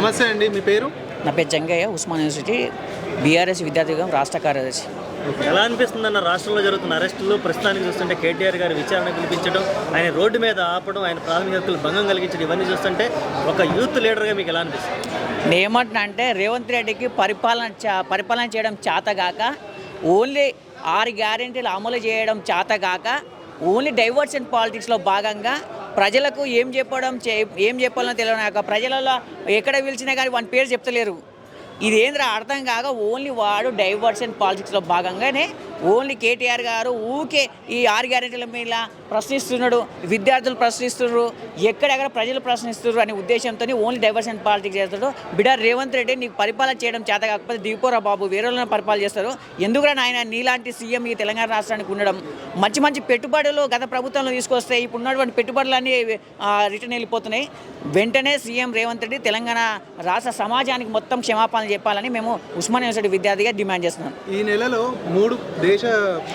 నమస్తే అండి, మీ పేరు? నా పేరు జంగయ్య, ఉస్మాన్ యూనివర్సిటీ బీఆర్ఎస్ విద్యార్థిగా రాష్ట్ర కార్యదర్శి. ఎలా అనిపిస్తుందన్న రాష్ట్రంలో జరుగుతున్న అరెస్టులు ప్రస్తుతానికి చూస్తుంటే కేటీఆర్ గారి విచారణ పిలిపించడం, ఆయన రోడ్డు మీద ఆపడం, ఆయన ప్రాథమిక హక్కులు భంగం కలిగించడం, ఇవన్నీ చూస్తుంటే ఒక యూత్ లీడర్గా మీకు ఎలా అనిపిస్తుంది? నేను ఏమంటున్నా అంటే రేవంత్ రెడ్డికి పరిపాలన చేయడం చేతగాక, ఓన్లీ 6 గ్యారెంటీలు అమలు చేయడం చేతగాక, ఓన్లీ డైవర్షన్ పాలిటిక్స్లో భాగంగా ప్రజలకు ఏం చెప్పాలో తెలియక ప్రజలలో ఎక్కడ పిలిచినా కానీ వాని పేరు చెప్తలేరు. ఇదేంద్రా అర్థం కాక ఓన్లీ వాడు డైవర్షన్ పాలిటిక్స్లో భాగంగానే ఓన్లీ కేటీఆర్ గారు ఊకే ఈ 6 గ్యారెంటీల మీద ప్రశ్నిస్తున్నాడు, విద్యార్థులు ప్రశ్నిస్తున్నారు, ఎక్కడెక్కడ ప్రజలు ప్రశ్నిస్తున్నారు అనే ఉద్దేశంతో ఓన్లీ డైవర్షన్ పాలిటిక్స్ చేస్తాడు. బిడ్డ రేవంత్ రెడ్డి నీకు పరిపాలన చేయడం చేత కాకపోతే దిగిపోరా బాబు, వేరే వాళ్ళని పరిపాలన చేస్తారు. ఎందుకురా నాయన నీలాంటి సీఎం ఈ తెలంగాణ రాష్ట్రానికి ఉండడం? మంచి పెట్టుబడులు గత ప్రభుత్వంలో తీసుకొస్తే ఇప్పుడు ఉన్నటువంటి పెట్టుబడులన్నీ రిటర్న్ వెళ్ళిపోతున్నాయి. వెంటనే సీఎం రేవంత్ రెడ్డి తెలంగాణ రాష్ట్ర సమాజానికి మొత్తం క్షమాపణ చెప్పాలని మేము ఉస్మాన్ యూనివర్సిటీ విద్యార్థిగా డిమాండ్ చేస్తున్నాం. ఈ నెలలో 3 దేశ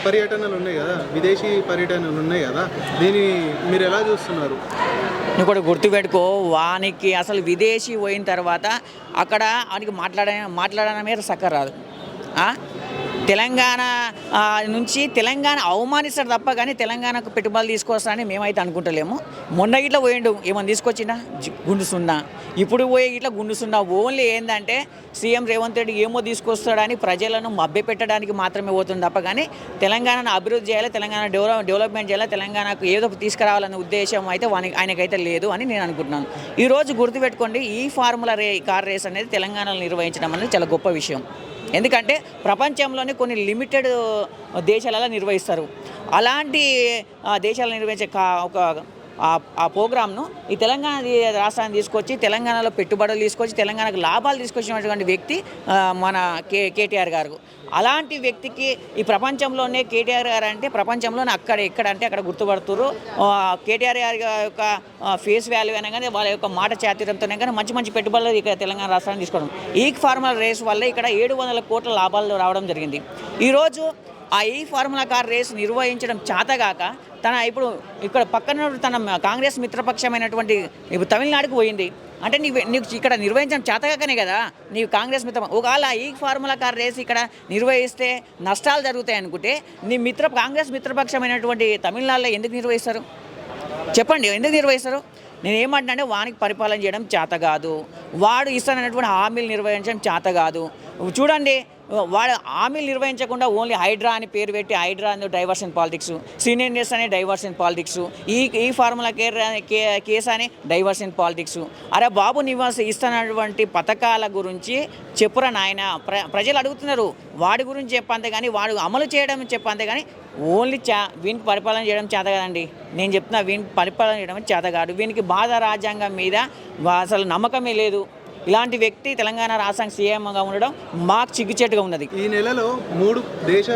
పర్యటనలు ఉన్నాయి కదా, విదేశీ పర్యటనలు ఉన్నాయి కదా, దీన్ని మీరు ఎలా చూస్తున్నారు? నువ్వు కూడా గుర్తుపెట్టుకో, వానికి అసలు విదేశీ పోయిన తర్వాత అక్కడ వానికి మాట్లాడడమే సక్కరాదు. తెలంగాణ నుంచి తెలంగాణ అవమానిస్తాడు తప్ప కానీ తెలంగాణకు పెట్టుబడులు తీసుకొస్తానని మేమైతే అనుకుంటలేము. మొన్న ఇట్లా పోయిండు, ఏమన్నా తీసుకొచ్చినా గుండు సున్నా, ఇప్పుడు పోయే ఇట్లా గుండు సున్నా. ఓన్లీ ఏంటంటే సీఎం రేవంత్ రెడ్డి ఏమో తీసుకొస్తాడని ప్రజలను మభ్యపెట్టడానికి మాత్రమే పోతుంది తప్ప కానీ తెలంగాణను అభివృద్ధి చేయాలి, తెలంగాణ డెవలప్మెంట్ చేయాలి, తెలంగాణకు ఏదో తీసుకురావాలనే ఉద్దేశం అయితే ఆయనకైతే లేదు అని నేను అనుకుంటున్నాను. ఈరోజు గుర్తుపెట్టుకోండి, ఈ ఫార్ములా కార్ రేస్ అనేది తెలంగాణలో నిర్వహించడం అనేది చాలా గొప్ప విషయం. ఎందుకంటే ప్రపంచంలోనే కొన్ని లిమిటెడ్ దేశాలలో నిర్వహిస్తారు. అలాంటి దేశాలను నిర్వహించే ఒక ఆ ప్రోగ్రామ్ను ఈ తెలంగాణ రాష్ట్రాన్ని తీసుకొచ్చి తెలంగాణలో పెట్టుబడులు తీసుకొచ్చి తెలంగాణకు లాభాలు తీసుకొచ్చినటువంటి వ్యక్తి మన కేటీఆర్ గారు. అలాంటి వ్యక్తికి ఈ ప్రపంచంలోనే కేటీఆర్ గారు అంటే ప్రపంచంలోనే ఎక్కడంటే అక్కడ గుర్తుపడుతున్నారు. కేటీఆర్ గారి యొక్క ఫేస్ వాల్యూ అయినా కానీ వాళ్ళ యొక్క మాట చాతుర్యంతోనే కానీ మంచి పెట్టుబడులు ఇక్కడ తెలంగాణ రాష్ట్రాన్ని తీసుకోవడం, ఈ ఫార్ములా రేస్ వల్ల ఇక్కడ 700 కోట్ల లాభాలు రావడం జరిగింది. ఈరోజు ఈ ఫార్ములా కార్ రేస్ నిర్వహించడం చేతగాక ఇప్పుడు ఇక్కడ పక్కన తన కాంగ్రెస్ మిత్రపక్షమైనటువంటి ఇప్పుడు తమిళనాడుకు పోయింది. అంటే నీకు ఇక్కడ నిర్వహించడం చేతగాకనే కదా నీవు కాంగ్రెస్ ఒకవేళ ఈ ఫార్ములా కార్ రేస్ ఇక్కడ నిర్వహిస్తే నష్టాలు జరుగుతాయి అనుకుంటే నీ కాంగ్రెస్ మిత్రపక్షమైనటువంటి తమిళనాడులో ఎందుకు నిర్వహిస్తారు చెప్పండి? ఎందుకు నిర్వహిస్తారు? నేను ఏమంటున్నానంటే వానికి పరిపాలన చేయడం చేత కాదు, వాడు ఇస్తానన్నటువంటి హామీలు నిర్వహించడం చేత కాదు. చూడండి, వాడు హామీలు నిర్వహించకుండా ఓన్లీ హైడ్రా అని పేరు పెట్టి హైడ్రా అని డైవర్షన్ పాలిటిక్స్, సీనియర్స్ అనే డైవర్షన్ పాలిటిక్స్, ఈ ఫార్ములా కేసు అని డైవర్షన్ పాలిటిక్స్. అరే బాబు, నివాస ఇస్తున్నటువంటి పథకాల గురించి చెప్పురా నాయన. ప్రజలు అడుగుతున్నారు, వాడి గురించి చెప్పంతే కానీ వాడు అమలు చేయడం చెప్పంతే కానీ ఓన్లీ వీనికి పరిపాలన చేయడం చేత కదండి. నేను చెప్తున్నా, వీనికి పరిపాలన చేయడం చేత కాదు. వీనికి బాధ రాజ్యాంగం మీద అసలు నమ్మకమే లేదు. ఇలాంటి వ్యక్తి తెలంగాణ రాష్ట్రానికి సీఎంగా ఉండడం మాకు చిగ్గుచేటుగా ఉన్నది. ఈ నెలలో 3 దేశ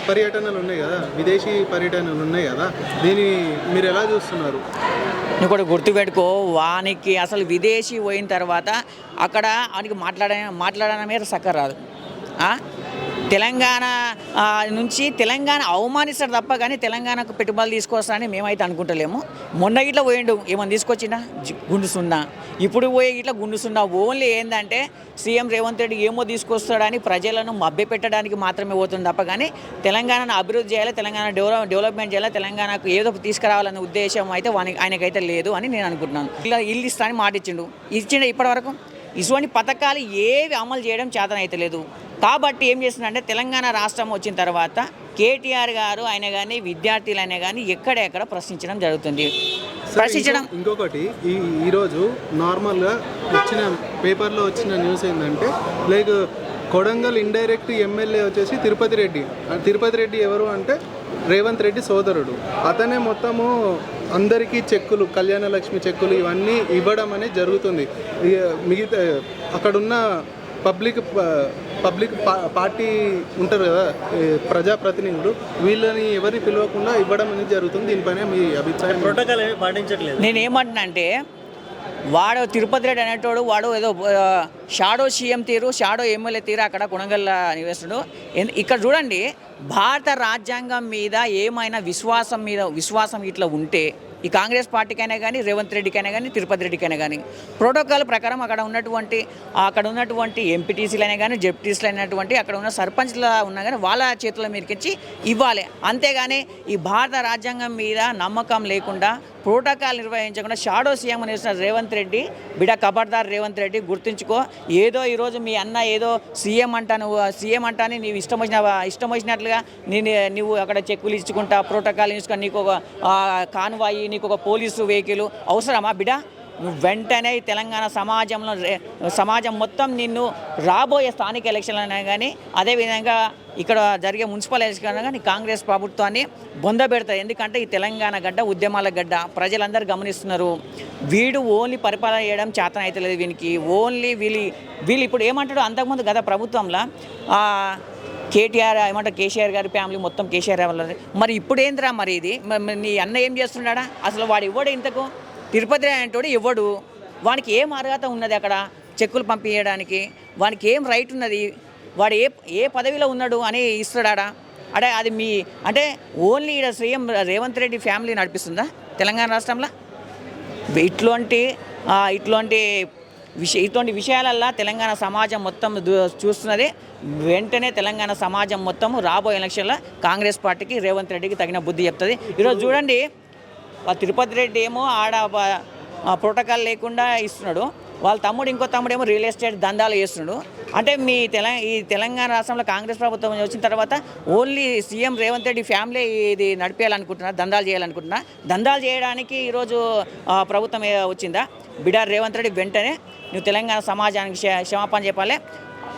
పర్యటనలు ఉన్నాయి కదా, విదేశీ పర్యటనలు ఉన్నాయి కదా, దీన్ని మీరు ఎలా చూస్తున్నారు? నువ్వు కూడా గుర్తుపెట్టుకో, వానికి అసలు విదేశీ పోయిన తర్వాత అక్కడ వానికి మాట్లాడడమే సక్కరాదు. తెలంగాణ నుంచి తెలంగాణ అవమానిస్తాడు తప్ప కానీ తెలంగాణకు పెట్టుబడులు తీసుకొస్తానని మేమైతే అనుకుంటలేము. మొన్న ఇట్లా పోయిండు, ఏమన్నా తీసుకొచ్చినా గుండు సున్నా, ఇప్పుడు పోయే ఇట్లా గుండు సున్నా. ఓన్లీ ఏంటంటే సీఎం రేవంత్ రెడ్డి ఏమో తీసుకొస్తాడని ప్రజలను మభ్యపెట్టడానికి మాత్రమే పోతుంది తప్ప కానీ తెలంగాణను అభివృద్ధి చేయాలి, తెలంగాణ డెవలప్మెంట్ చేయాలి, తెలంగాణకు ఏదో తీసుకురావాలనే ఉద్దేశం అయితే ఆయనకైతే లేదు అని నేను అనుకుంటున్నాను. ఇల్లు ఇస్తానని మాట ఇచ్చిండే ఇప్పటివరకు ఇటువంటి పథకాలు ఏవి అమలు చేయడం చేతనైతే లేదు. కాబట్టి ఏం చేస్తుందంటే తెలంగాణ రాష్ట్రం వచ్చిన తర్వాత కేటీఆర్ గారు అయినా కానీ విద్యార్థులు అయినా కానీ ఎక్కడెక్కడ ప్రశ్నించడం జరుగుతుంది. ఇంకొకటి, ఈరోజు నార్మల్గా వచ్చిన పేపర్లో వచ్చిన న్యూస్ ఏంటంటే లైక్ కొడంగల్ ఇండైరెక్ట్ ఎమ్మెల్యే వచ్చేసి తిరుపతి రెడ్డి ఎవరు అంటే రేవంత్ రెడ్డి సోదరుడు. అతనే మొత్తము అందరికీ చెక్కులు, కళ్యాణ లక్ష్మి చెక్కులు ఇవన్నీ ఇవ్వడం అనేది జరుగుతుంది. మిగతా అక్కడున్న పబ్లిక్ పార్టీ ఉంటారు కదా, ప్రజాప్రతినిధులు, వీళ్ళని ఎవరిని పిలవకుండా ఇవ్వడం అనేది జరుగుతుంది. దీనిపైన మీ అభిప్రాయం? ప్రోటోకాల్ పాటించట్లేదు. నేనేమంటున్నా అంటే వాడు తిరుపతి రెడ్డి అనేటోడు వాడు ఏదో షాడో సీఎం తీరు, షాడో ఎమ్మెల్యే తీరు అక్కడ కొనగల్ల నివేశుడు. ఇక్కడ చూడండి, భారత రాజ్యాంగం మీద ఏమైనా విశ్వాసం ఇట్లా ఉంటే ఈ కాంగ్రెస్ పార్టీకైనా కానీ రేవంత్ రెడ్డికైనా కానీ తిరుపతి రెడ్డికైనా కానీ ప్రోటోకాల్ ప్రకారం అక్కడ ఉన్నటువంటి ఎంపీటీసీలైనా కానీ జెడ్పీటీసీలు అయినటువంటి అక్కడ ఉన్న సర్పంచ్ల ఉన్నా కానీ వాళ్ళ చేతుల మీదకిచ్చి ఇవ్వాలి. అంతేగాని ఈ భారత రాజ్యాంగం మీద నమ్మకం లేకుండా ప్రోటోకాల్ నిర్వహించకుండా షాడో సీఎం అనేసిన రేవంత్ రెడ్డి బిడ ఖబర్దార్ రేవంత్ రెడ్డి గుర్తుంచుకో. ఏదో ఈరోజు మీ అన్న ఏదో సీఎం అంటాని నీవు ఇష్టం వచ్చినట్లుగా నువ్వు అక్కడ చెక్కులు ఇచ్చుకుంటా ప్రోటోకాల్ ఇచ్చుకొని నీకు ఒక కాన్వాయి నీకు ఒక పోలీసు వెహికల్ అవసరమా బిడ? నువ్వు వెంటనే తెలంగాణ సమాజం మొత్తం నిన్ను రాబోయే స్థానిక ఎలక్షన్లైనా కానీ అదేవిధంగా ఇక్కడ జరిగే మున్సిపల్ ఎలక్షన్ కానీ కాంగ్రెస్ ప్రభుత్వాన్ని బొందబెడతాయి. ఎందుకంటే ఈ తెలంగాణ గడ్డ ఉద్యమాల గడ్డ ప్రజలందరూ గమనిస్తున్నారు. వీడు ఓన్లీ పరిపాలన చేయడం చేతన అయితే లేదు వీనికి. ఓన్లీ వీళ్ళు ఇప్పుడు ఏమంటాడు అంతకుముందు గత ప్రభుత్వంలో కేసీఆర్ గారి ఫ్యామిలీ మొత్తం కేసీఆర్ వాళ్ళది. మరి ఇప్పుడు ఏందిరా మరి ఇది నీ అన్న ఏం చేస్తున్నాడా? అసలు వాడు ఇవ్వడు ఇంతకు తిరుపతి అంటోడు ఇవ్వడు. వానికి ఏం అర్హత ఉన్నది అక్కడ చెక్కులు పంపించడానికి? వానికి ఏం రైట్ ఉన్నది? వాడు ఏ పదవిలో ఉన్నాడు అని ఇస్తాడా? అది అంటే ఓన్లీ ఇక్కడ సీఎం రేవంత్ రెడ్డి ఫ్యామిలీ నడిపిస్తుందా తెలంగాణ రాష్ట్రంలో? ఇటువంటి విషయాలల్లో తెలంగాణ సమాజం మొత్తం చూస్తున్నది. వెంటనే తెలంగాణ సమాజం మొత్తం రాబోయే ఎలక్షన్లో కాంగ్రెస్ పార్టీకి రేవంత్ రెడ్డికి తగిన బుద్ధి చెప్తుంది. ఈరోజు చూడండి తిరుపతి రెడ్డి ఏమో ఆడ ప్రోటోకాల్ లేకుండా ఇస్తున్నాడు, వాళ్ళ తమ్ముడు ఇంకో తమ్ముడు ఏమో రియల్ ఎస్టేట్ దందాలు చేస్తున్నాడు. అంటే ఈ తెలంగాణ రాష్ట్రంలో కాంగ్రెస్ ప్రభుత్వం వచ్చిన తర్వాత only CM Revanth Reddy family ఇది నడిపేయాలనుకుంటున్నారు, దందాలు చేయాలనుకుంటున్నారు. దందాలు చేయడానికి ఈరోజు ప్రభుత్వం వచ్చిందా? బిడార్ రేవంత్ రెడ్డి వెంటనే నువ్వు తెలంగాణ సమాజానికి క్షమాపణ చెప్పాలి.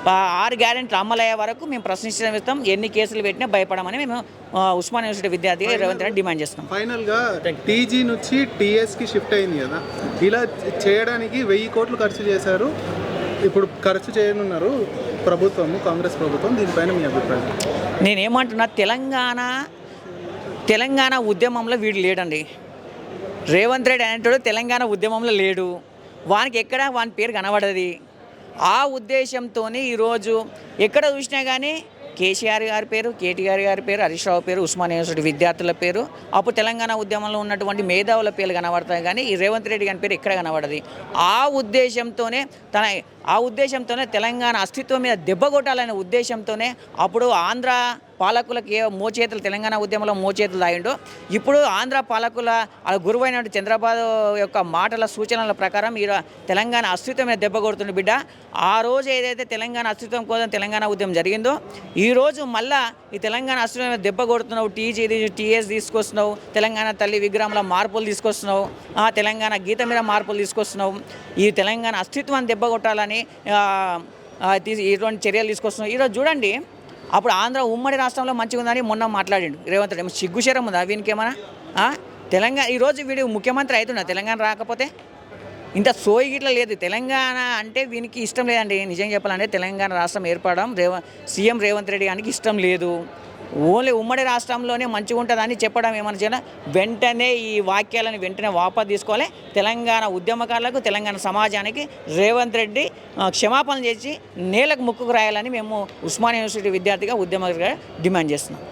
6 గ్యారెంటీలు అమలయ్యే వరకు మేము ప్రశ్నిస్తాం. ఎన్ని కేసులు పెట్టినా భయపడమని మేము ఉస్మాన్ యూనివర్సిటీ విద్యార్థిగా రేవంత్ రెడ్డి డిమాండ్ చేస్తున్నాం. ఫైనల్గా టీజీ నుంచి టీఎస్కి షిఫ్ట్ అయింది కదా, ఇలా చేయడానికి 1000 కోట్లు ఖర్చు చేశారు. ఇప్పుడు ఖర్చు చేయనున్నారు కాంగ్రెస్ ప్రభుత్వం. దీనిపైన మీ అభిప్రాయం? నేనేమంటున్నా, తెలంగాణ ఉద్యమంలో వీడు లేడండి. రేవంత్ రెడ్డి అనేటోడు తెలంగాణ ఉద్యమంలో లేడు. వానికి వాని పేరు కనబడది. ఆ ఉద్దేశంతోనే ఈరోజు ఎక్కడ చూసినా కానీ కేసీఆర్ గారి పేరు, కేటీఆర్ గారి పేరు, హరీష్ రావు పేరు, ఉస్మాన్ యూనివర్సిటీ విద్యార్థుల పేరు, అప్పుడు తెలంగాణ ఉద్యమంలో ఉన్నటువంటి మేధావుల పేర్లు కనబడతాయి. కానీ ఈ రేవంత్ రెడ్డి గారి పేరు ఎక్కడ కనబడది. ఆ ఉద్దేశంతోనే తెలంగాణ అస్తిత్వం మీద దెబ్బ కొట్టాలనే ఉద్దేశంతోనే అప్పుడు ఆంధ్ర పాలకులకి మోచేతులు తెలంగాణ ఉద్యమంలో మోచేతులు తాగిండు. ఇప్పుడు ఆంధ్ర పాలకుల గురువైన చంద్రబాబు యొక్క మాటల సూచనల ప్రకారం ఈ తెలంగాణ అస్తిత్వం మీద దెబ్బ కొడుతుంది బిడ్డ. ఆ రోజు ఏదైతే తెలంగాణ అస్తిత్వం కోసం తెలంగాణ ఉద్యమం జరిగిందో, ఈరోజు మళ్ళా ఈ తెలంగాణ అస్తిత్వం మీద దెబ్బ కొడుతున్నావు. టీఎస్ తీసుకొస్తున్నావు, తెలంగాణ తల్లి విగ్రహంలో మార్పులు తీసుకొస్తున్నావు, తెలంగాణ గీత మీద మార్పులు తీసుకొస్తున్నావు. ఈ తెలంగాణ అస్తిత్వాన్ని దెబ్బ కొట్టాలని ఇటువంటి చర్యలు తీసుకొస్తున్నావు. ఈరోజు చూడండి, అప్పుడు ఆంధ్ర ఉమ్మడి రాష్ట్రంలో మంచిగా ఉందని మొన్న మాట్లాడిండు రేవంత్ రెడ్డి. సిగ్గుశరం ఉందా వీనికి ఏమన్నా? తెలంగాణ ఈరోజు వీడు ముఖ్యమంత్రి అవుతున్నా తెలంగాణ రాకపోతే ఇంత సోయి గిట్ల లేదు. తెలంగాణ అంటే వీనికి ఇష్టం లేదండి. నిజంగా చెప్పాలంటే తెలంగాణ రాష్ట్రం ఏర్పడడం సీఎం రేవంత్ రెడ్డి గారికి ఇష్టం లేదు. ఓన్లీ ఉమ్మడి రాష్ట్రంలోనే మంచిగా ఉంటుందని చెప్పడం ఏమన్నా చేయాలి. వెంటనే ఈ వాక్యాలను వెంటనే వాపసు తీసుకోవాలి. తెలంగాణ ఉద్యమకారులకు, తెలంగాణ సమాజానికి రేవంత్ రెడ్డి క్షమాపణ చేసి నేలకు ముక్కుకు రాయాలని మేము ఉస్మాన్ యూనివర్సిటీ విద్యార్థిగా ఉద్యమకారుగా డిమాండ్ చేస్తున్నాం.